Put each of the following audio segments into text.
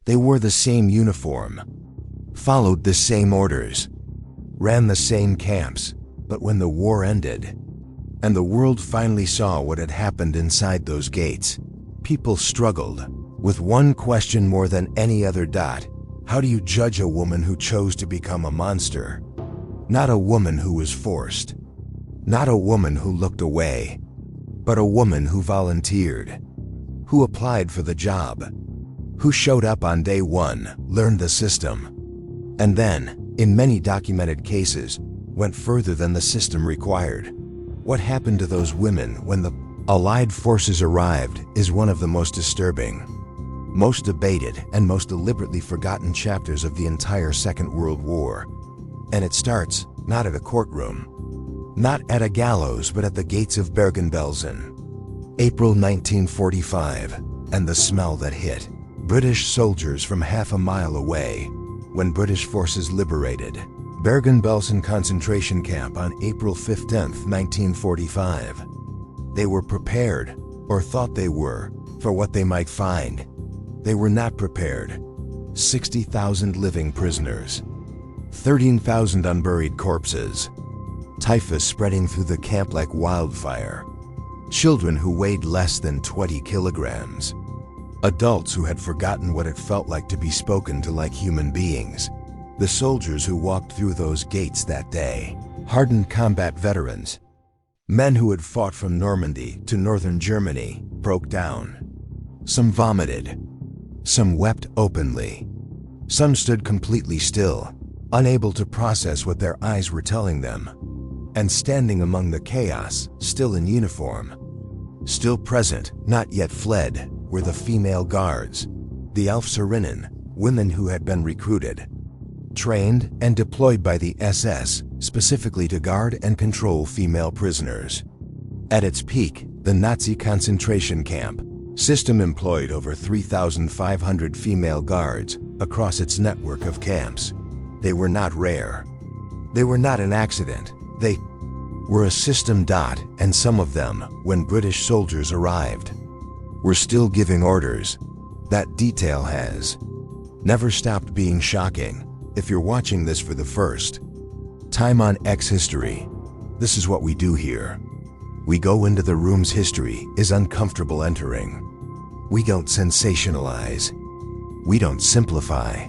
They wore the same uniform, followed the same orders, ran the same camps, but when the war ended, and the world finally saw what had happened inside those gates, people struggled with one question more than any other. How do you judge a woman who chose to become a monster? Not a woman who was forced, not a woman who looked away, but a woman who volunteered, who applied for the job, who showed up on day one, learned the system, and then, in many documented cases, went further than the system required. What happened to those women when the Allied forces arrived is one of the most disturbing, most debated, and most deliberately forgotten chapters of the entire Second World War. And it starts not at a courtroom, not at a gallows, but at the gates of Bergen-Belsen. April 1945, and the smell that hit British soldiers from half a mile away when British forces liberated Bergen-Belsen concentration camp on April 15, 1945. They were prepared, or thought they were, for what they might find. They were not prepared. 60,000 living prisoners, 13,000 unburied corpses, typhus spreading through the camp like wildfire, children who weighed less than 20 kilograms, adults who had forgotten what it felt like to be spoken to like human beings. The soldiers who walked through those gates that day, hardened combat veterans, men who had fought from Normandy to northern Germany, broke down. Some vomited, some wept openly, some stood completely still, unable to process what their eyes were telling them, and standing among the chaos, still in uniform, still present, not yet fled, were the female guards, the Aufseherinnen, women who had been recruited, trained and deployed by the SS specifically to guard and control female prisoners. At its peak, the Nazi concentration camp system employed over 3,500 female guards across its network of camps. They were not rare. They were not an accident. They were a system. And some of them, when British soldiers arrived, were still giving orders. That detail has never stopped being shocking. If you're watching this for the first time on X History, this is what we do here. We go into the room's history is uncomfortable entering. We don't sensationalize. We don't simplify.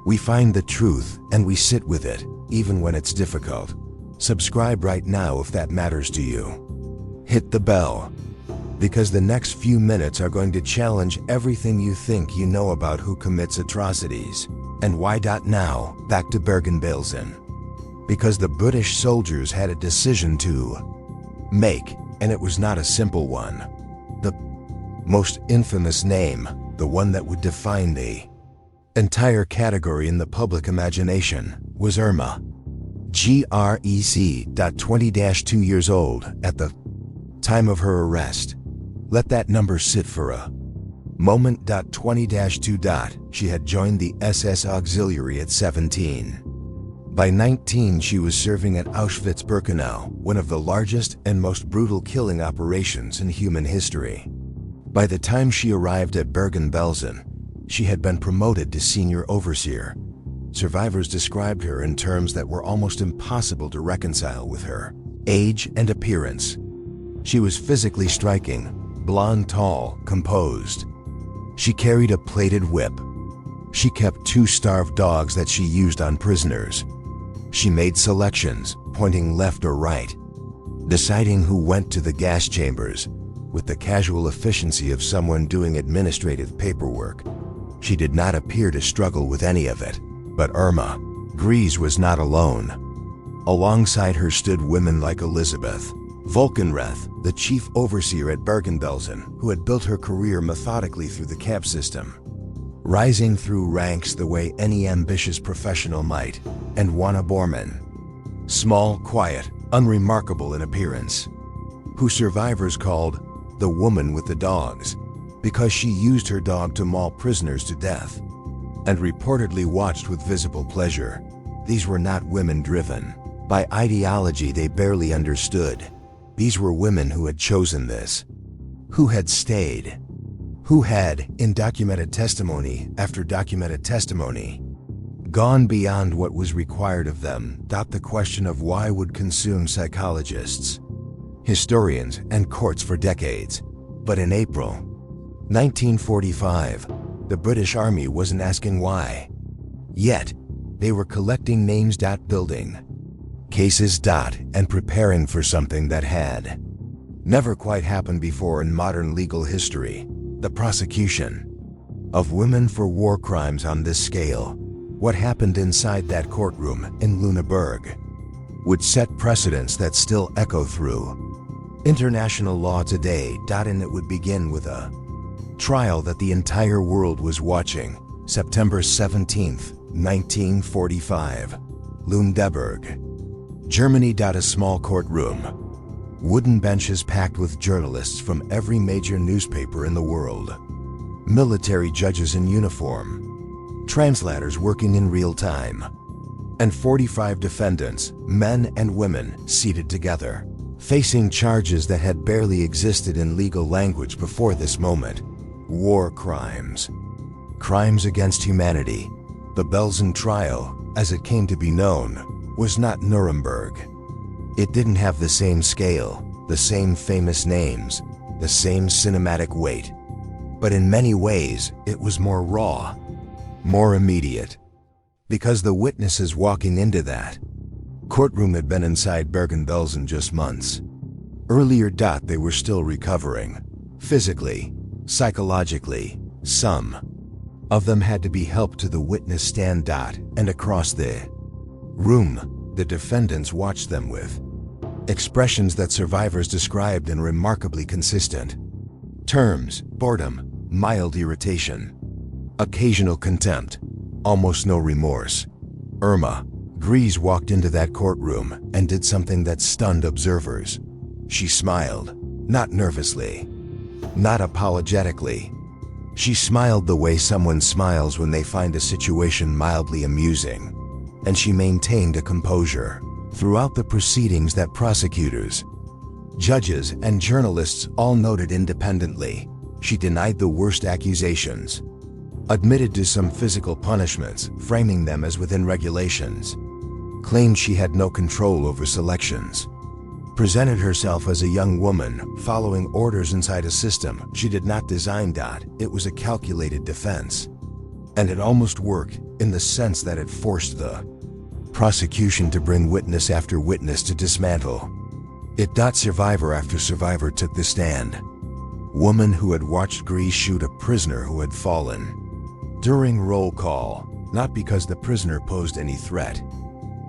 We find the truth and we sit with it, even when it's difficult. Subscribe right now if that matters to you. Hit the bell, because the next few minutes are going to challenge everything you think you know about who commits atrocities and why. Now, back to Bergen-Belsen. Because the British soldiers had a decision to make, and it was not a simple one. The most infamous name, the one that would define the entire category in the public imagination, was Irma Grese. 20-2 years old at the time of her arrest. Let that number sit for a moment. 20-2. She had joined the SS Auxiliary at 17. By 19, she was serving at Auschwitz-Birkenau, one of the largest and most brutal killing operations in human history. By the time she arrived at Bergen-Belsen, she had been promoted to senior overseer. Survivors described her in terms that were almost impossible to reconcile with her age and appearance. She was physically striking, blonde, tall, composed. She carried a plated whip. She kept 2 starved dogs that she used on prisoners. She made selections, pointing left or right, deciding who went to the gas chambers, with the casual efficiency of someone doing administrative paperwork. She did not appear to struggle with any of it. But Irma Grese was not alone. Alongside her stood women like Elisabeth, Volkenrath, the chief overseer at Bergen-Belsen, who had built her career methodically through the camp system, rising through ranks the way any ambitious professional might, and Juana Bormann, small, quiet, unremarkable in appearance, who survivors called the woman with the dogs, because she used her dog to maul prisoners to death, and reportedly watched with visible pleasure. These were not women driven by ideology they barely understood. These were women who had chosen this, who had stayed, who had, in documented testimony after documented testimony, gone beyond what was required of them. The question of why would consume psychologists, historians, and courts for decades. But in April 1945, the British Army wasn't asking why. Yet, they were collecting names, building cases, and preparing for something that had never quite happened before in modern legal history: the prosecution of women for war crimes on this scale. What happened inside that courtroom in Lüneburg would set precedents that still echo through international law today. And it would begin with a trial that the entire world was watching. September 17th, 1945, Lüneburg, Germany. A small courtroom, wooden benches packed with journalists from every major newspaper in the world, military judges in uniform, translators working in real time, and 45 defendants, men and women, seated together, facing charges that had barely existed in legal language before this moment: war crimes, crimes against humanity. The Belsen Trial, as it came to be known, was not Nuremberg. It didn't have the same scale, the same famous names, the same cinematic weight. But in many ways, it was more raw, more immediate. Because the witnesses walking into that courtroom had been inside Bergen-Belsen just months earlier. They were still recovering, physically, psychologically. Some of them had to be helped to the witness stand. And across the room, the defendants watched them with expressions that survivors described in remarkably consistent terms: boredom, mild irritation, occasional contempt, almost no remorse. Irma Grese walked into that courtroom and did something that stunned observers. She smiled, not nervously, not apologetically. She smiled the way someone smiles when they find a situation mildly amusing. And she maintained a composure throughout the proceedings that prosecutors, judges, and journalists all noted independently. She denied the worst accusations, admitted to some physical punishments, framing them as within regulations, claimed she had no control over selections, presented herself as a young woman following orders inside a system she did not design. It was a calculated defense. And it almost worked, in the sense that it forced the prosecution to bring witness after witness to dismantle it. Survivor after survivor took the stand. Woman who had watched Grese shoot a prisoner who had fallen during roll call, not because the prisoner posed any threat,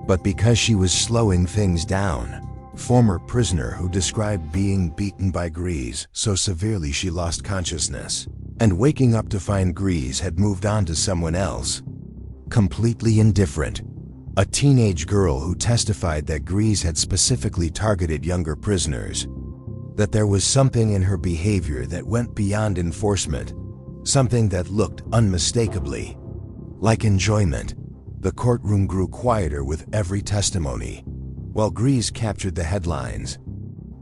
but because she was slowing things down. Former prisoner who described being beaten by Grese so severely she lost consciousness, and waking up to find Grese had moved on to someone else, completely indifferent. A teenage girl who testified that Grese had specifically targeted younger prisoners, that there was something in her behavior that went beyond enforcement, something that looked unmistakably like enjoyment. The courtroom grew quieter with every testimony, while Grese captured the headlines.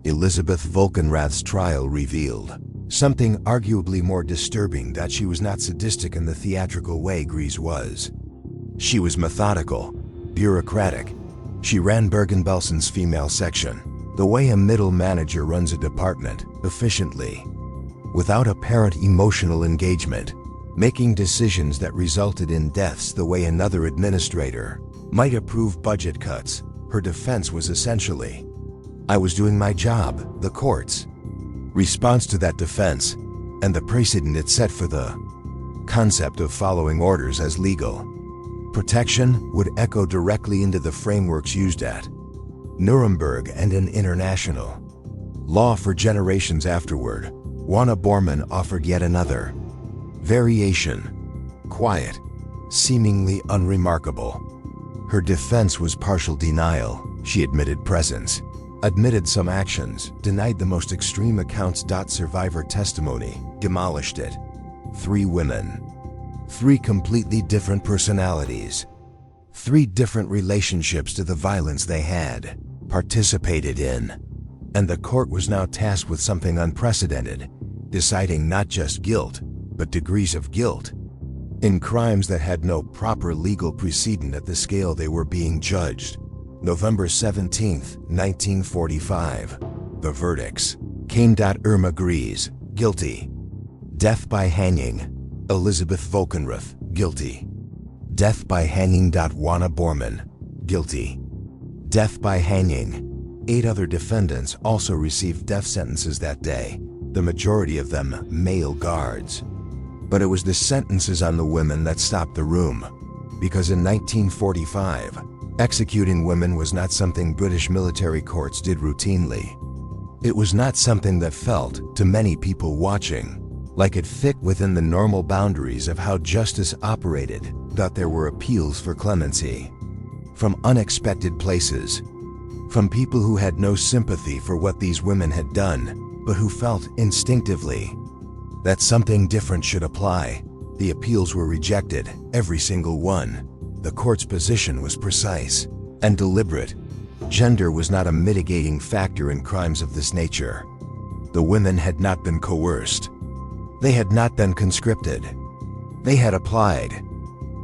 Elisabeth Volkenrath's trial revealed something arguably more disturbing: that she was not sadistic in the theatrical way Grese was. She was methodical, bureaucratic. She ran Bergen-Belsen's female section the way a middle manager runs a department, efficiently, without apparent emotional engagement, making decisions that resulted in deaths the way another administrator might approve budget cuts. Her defense was essentially, "I was doing my job." The court's response to that defense, and the precedent it set for the concept of following orders as legal protection, would echo directly into the frameworks used at Nuremberg and in international law for generations afterward. Juana Bormann offered yet another variation, quiet, seemingly unremarkable. Her defense was partial denial. She admitted presence, admitted some actions, denied the most extreme accounts. Survivor testimony demolished it. 3 women, 3 completely different personalities, 3 different relationships to the violence they had participated in. And the court was now tasked with something unprecedented, deciding not just guilt, but degrees of guilt. In crimes that had no proper legal precedent at the scale they were being judged. November 17, 1945. The verdicts came. Irma Grese, guilty. Death by hanging. Elisabeth Volkenrath, guilty. Death by hanging. Juana Bormann, guilty. Death by hanging. 8 other defendants also received death sentences that day, the majority of them male guards. But it was the sentences on the women that stopped the room, because in 1945, executing women was not something British military courts did routinely. It was not something that felt, to many people watching, like it fit within the normal boundaries of how justice operated. There were appeals for clemency from unexpected places, from people who had no sympathy for what these women had done, but who felt instinctively that something different should apply. The appeals were rejected, every single one. The court's position was precise and deliberate. Gender was not a mitigating factor in crimes of this nature. The women had not been coerced. They had not been conscripted. They had applied.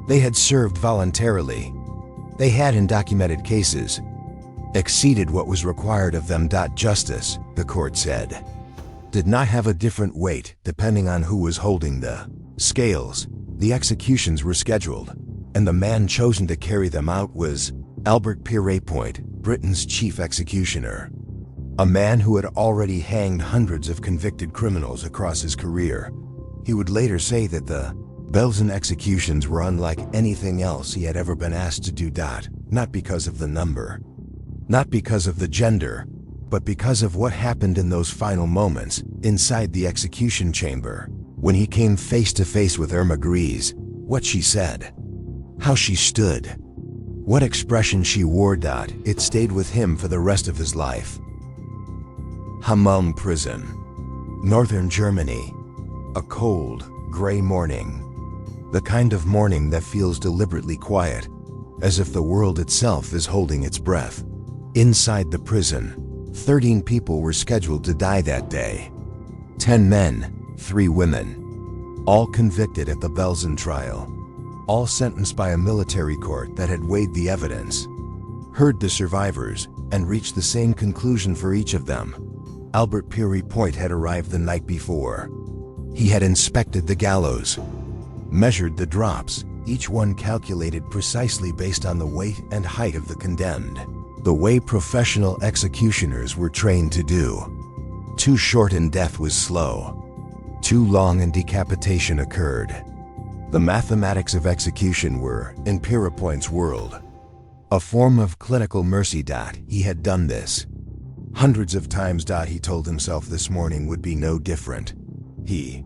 They had served voluntarily. They had, in documented cases, exceeded what was required of them. Justice, the court said, did not have a different weight depending on who was holding the scales. The executions were scheduled, and the man chosen to carry them out was Albert Pierrepoint, Britain's chief executioner. A man who had already hanged hundreds of convicted criminals across his career. He would later say that the Belsen executions were unlike anything else he had ever been asked to do. Not because of the number, not because of the gender, but because of what happened in those final moments inside the execution chamber, when he came face to face with Irma Grese. What she said, how she stood, what expression she wore. It stayed with him for the rest of his life. Hameln prison, northern Germany. A cold, gray morning. The kind of morning that feels deliberately quiet, as if the world itself is holding its breath. Inside the prison, 13 people were scheduled to die that day. 10 men, 3 women. All convicted at the Belsen Trial. All sentenced by a military court that had weighed the evidence, heard the survivors, and reached the same conclusion for each of them. Albert Pierrepoint had arrived the night before. He had inspected the gallows, measured the drops, each one calculated precisely based on the weight and height of the condemned, the way professional executioners were trained to do. Too short and death was slow. Too long and decapitation occurred. The mathematics of execution were, in Pierrepoint's world, a form of clinical mercy. He had done this hundreds of times. He told himself this morning would be no different. He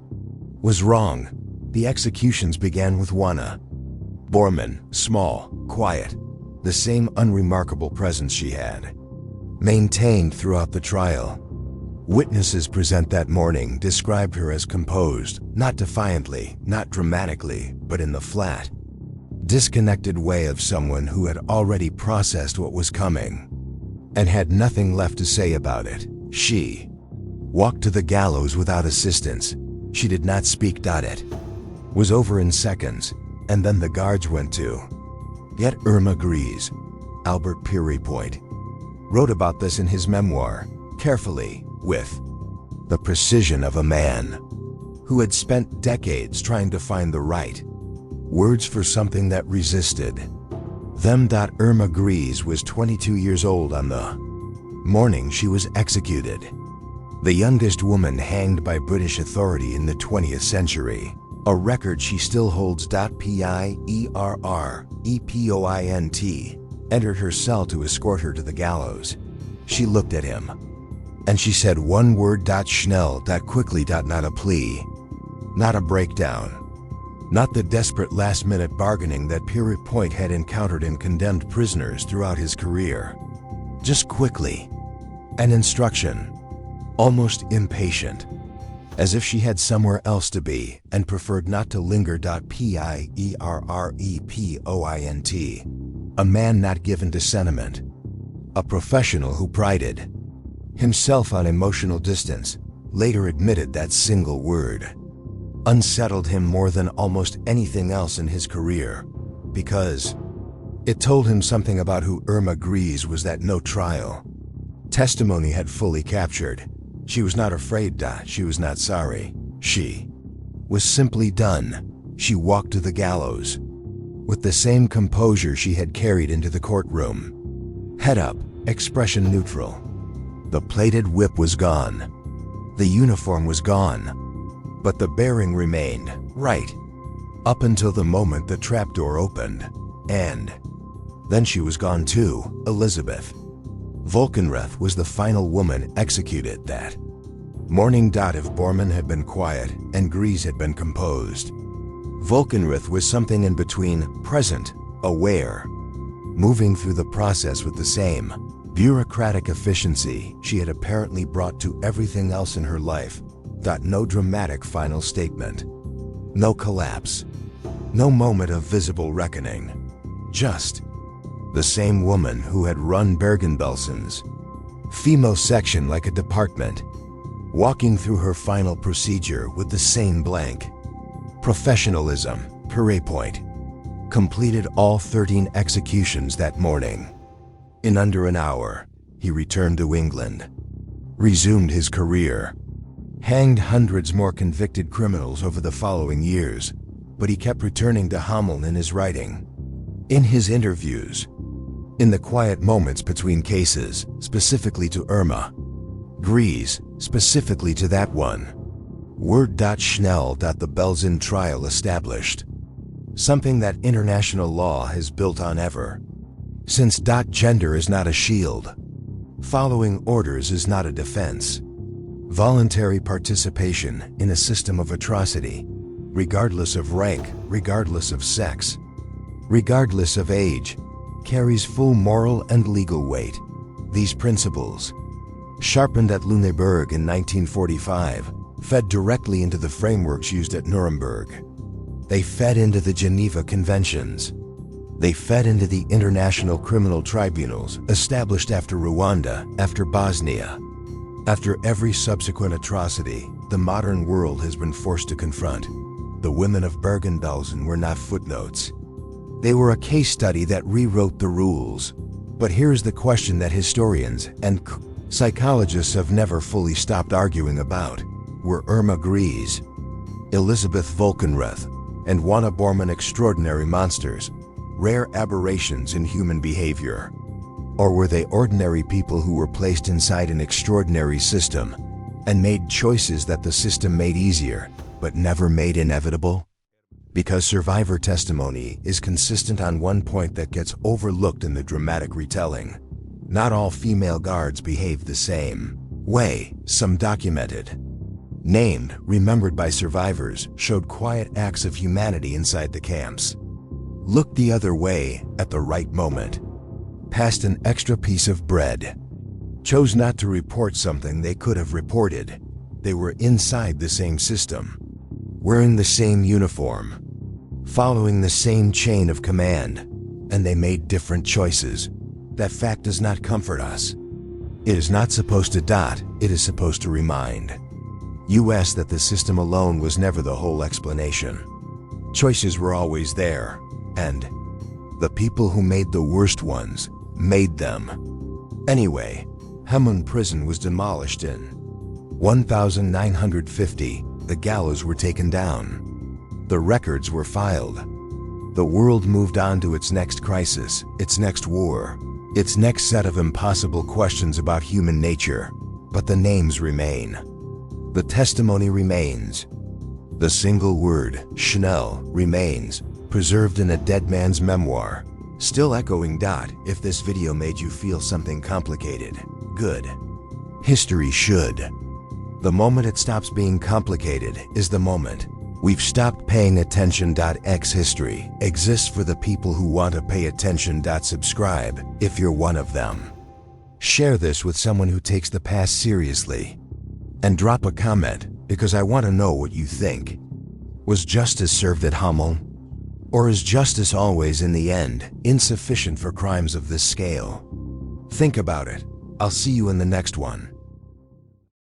was wrong. The executions began with Juana. Bormann, small, quiet, the same unremarkable presence she had maintained throughout the trial. Witnesses present that morning described her as composed, not defiantly, not dramatically, but in the flat, disconnected way of someone who had already processed what was coming and had nothing left to say about it. She walked to the gallows without assistance. She did not speak. It was over in seconds, and then the guards went too. Yet Irma Grese, Albert Pierrepoint, wrote about this in his memoir, carefully, with the precision of a man who had spent decades trying to find the right words for something that resisted them. Irma Grese was 22 years old on the morning she was executed, the youngest woman hanged by British authority in the 20th century, a record she still holds. Pierrepoint entered her cell to escort her to the gallows. She looked at him, and she said one word. Schnell. Quickly. Not a plea, not a breakdown, not the desperate last-minute bargaining that Pierrepoint had encountered in condemned prisoners throughout his career. Just quickly, an instruction, almost impatient, as if she had somewhere else to be and preferred not to linger. Pierrepoint, a man not given to sentiment, a professional who prided himself on emotional distance, later admitted that single word. unsettled him more than almost anything else in his career, because it told him something about who Irma Grese was that no trial, testimony had fully captured. She was not afraid, she was not sorry. She was simply done. She walked to the gallows with the same composure she had carried into the courtroom. Head up, expression neutral. The plated whip was gone. The uniform was gone. But the bearing remained, right, up until the moment the trapdoor opened. And then she was gone too, Elisabeth. Volkenrath was the final woman executed that morning. If Bormann had been quiet and Grese had been composed, Volkenrath was something in between, present, aware, moving through the process with the same bureaucratic efficiency she had apparently brought to everything else in her life. No dramatic final statement, no collapse, no moment of visible reckoning, just the same woman who had run Bergen-Belsen's female section like a department, walking through her final procedure with the same blank professionalism, purée point, completed all 13 executions that morning. In under an hour, he returned to England, resumed his career, hanged hundreds more convicted criminals over the following years, but he kept returning to Hameln in his writing, in his interviews, in the quiet moments between cases, specifically to Irma Grese, specifically to that one. Word schnell. The Belsen Trial established something that international law has built on ever since. Gender is not a shield. Following orders is not a defense. Voluntary participation in a system of atrocity, regardless of rank, regardless of sex, regardless of age, carries full moral and legal weight. These principles, sharpened at Lüneburg in 1945, fed directly into the frameworks used at Nuremberg. They fed into the Geneva Conventions. They fed into the international criminal tribunals established after Rwanda, after Bosnia. After every subsequent atrocity the modern world has been forced to confront, the women of Bergen-Belsen were not footnotes. They were a case study that rewrote the rules. But here's the question that historians and psychologists have never fully stopped arguing about. Were Irma Grese, Elisabeth Volkenrath, and Juana Bormann extraordinary monsters, rare aberrations in human behavior? Or were they ordinary people who were placed inside an extraordinary system and made choices that the system made easier, but never made inevitable? Because survivor testimony is consistent on one point that gets overlooked in the dramatic retelling. Not all female guards behaved the same way. Some documented, named, remembered by survivors, showed quiet acts of humanity inside the camps. Looked the other way at the right moment. Passed an extra piece of bread. Chose not to report something they could have reported. They were inside the same system, wearing the same uniform, following the same chain of command, and they made different choices. That fact does not comfort us. It is not supposed to it is supposed to remind us that the system alone was never the whole explanation. Choices were always there, and the people who made the worst ones made them. Anyway, Hameln prison was demolished in 1950. The gallows were taken down. The records were filed. The world moved on to its next crisis, its next war, its next set of impossible questions about human nature. But the names remain. The testimony remains. The single word, schnell, remains, preserved in a dead man's memoir. Still echoing. If this video made you feel something complicated, good. History should. The moment it stops being complicated is the moment we've stopped paying attention. X history exists for the people who want to pay attention. Subscribe if you're one of them. Share this with someone who takes the past seriously. And drop a comment, because I want to know what you think. Was justice served at Hameln? Or is justice always, in the end, insufficient for crimes of this scale? Think about it. I'll see you in the next one.